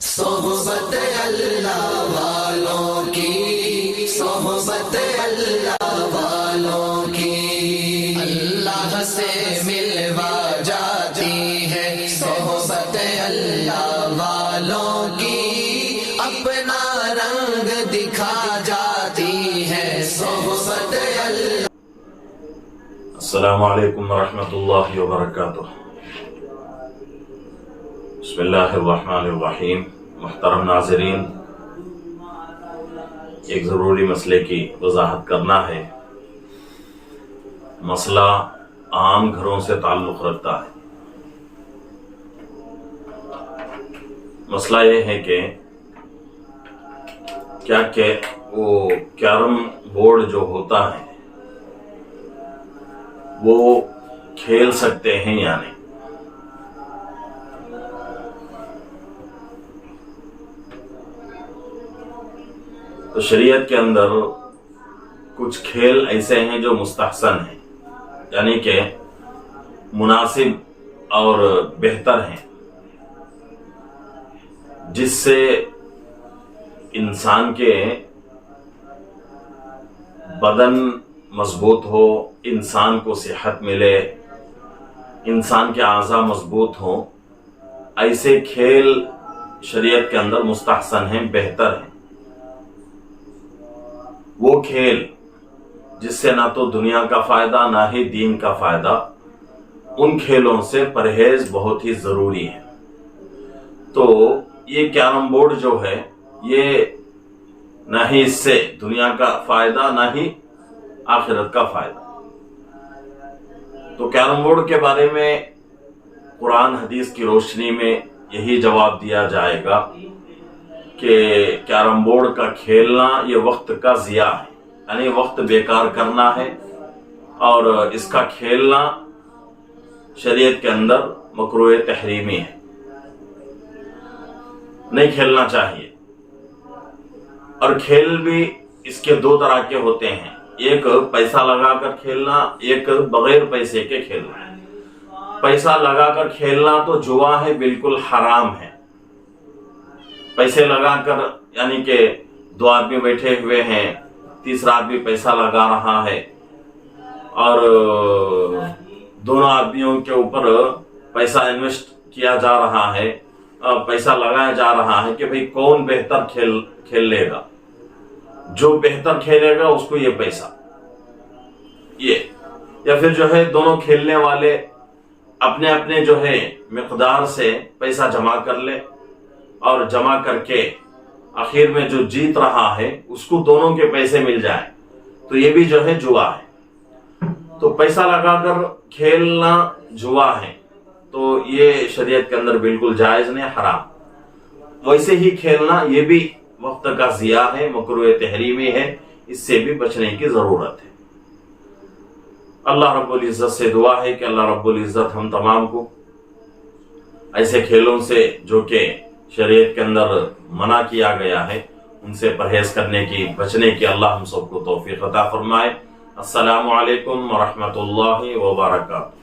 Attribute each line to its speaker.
Speaker 1: صحبت اللہ والوں کی، صحبت اللہ والوں کی، اللہ سے ملوا جاتی ہے صحبت اللہ والوں کی، اپنا رنگ دکھا جاتی ہے صحبت اللہ۔
Speaker 2: السلام علیکم ورحمۃ اللہ وبرکاتہ۔ بسم اللہ الرحمن الرحیم۔ محترم ناظرین، ایک ضروری مسئلے کی وضاحت کرنا ہے۔ مسئلہ عام گھروں سے تعلق رکھتا ہے۔ مسئلہ یہ ہے کہ کیا کہ وہ کیرم بورڈ جو ہوتا ہے وہ کھیل سکتے ہیں یا نہیں۔ تو شریعت کے اندر کچھ کھیل ایسے ہیں جو مستحسن ہیں، یعنی کہ مناسب اور بہتر ہیں، جس سے انسان کے بدن مضبوط ہو، انسان کو صحت ملے، انسان کے اعضاء مضبوط ہوں۔ ایسے کھیل شریعت کے اندر مستحسن ہیں، بہتر ہیں۔ وہ کھیل جس سے نہ تو دنیا کا فائدہ نہ ہی دین کا فائدہ، ان کھیلوں سے پرہیز بہت ہی ضروری ہے۔ تو یہ کیرم بورڈ جو ہے، یہ نہ ہی اس سے دنیا کا فائدہ نہ ہی آخرت کا فائدہ۔ تو کیرم بورڈ کے بارے میں قرآن حدیث کی روشنی میں یہی جواب دیا جائے گا کہ کیرم بورڈ کا کھیلنا یہ وقت کا ضیاع ہے، یعنی وقت بیکار کرنا ہے، اور اس کا کھیلنا شریعت کے اندر مکروہ تحریمی ہے، نہیں کھیلنا چاہیے۔ اور کھیل بھی اس کے دو طرح کے ہوتے ہیں، ایک پیسہ لگا کر کھیلنا، ایک بغیر پیسے کے کھیلنا۔ پیسہ لگا کر کھیلنا تو جوا ہے، بالکل حرام ہے۔ پیسے لگا کر، یعنی کہ دو آدمی بیٹھے ہوئے ہیں، تیسرا آدمی پیسہ لگا رہا ہے، اور دونوں آدمیوں کے اوپر پیسہ انویسٹ کیا جا رہا ہے، پیسہ لگایا جا رہا ہے کہ بھئی کون بہتر کھیل لے گا، جو بہتر کھیلے گا اس کو یہ پیسہ، یہ یا پھر جو ہے دونوں کھیلنے والے اپنے اپنے جو ہے مقدار سے پیسہ جمع کر لے، اور جمع کر کے آخر میں جو جیت رہا ہے اس کو دونوں کے پیسے مل جائیں، تو یہ بھی جو ہے جوا ہے۔ تو پیسہ لگا کر کھیلنا جوا ہے، تو یہ شریعت کے اندر بالکل جائز نہیں، حرام۔ ویسے ہی کھیلنا یہ بھی وقت کا ضیاع ہے، مکروہ تحریمی ہے، اس سے بھی بچنے کی ضرورت ہے۔ اللہ رب العزت سے دعا ہے کہ اللہ رب العزت ہم تمام کو ایسے کھیلوں سے جو کہ شریعت کے اندر منع کیا گیا ہے، ان سے پرہیز کرنے کی، بچنے کی اللہ ہم سب کو توفیق عطا فرمائے۔ السلام علیکم ورحمۃ اللہ وبرکاتہ۔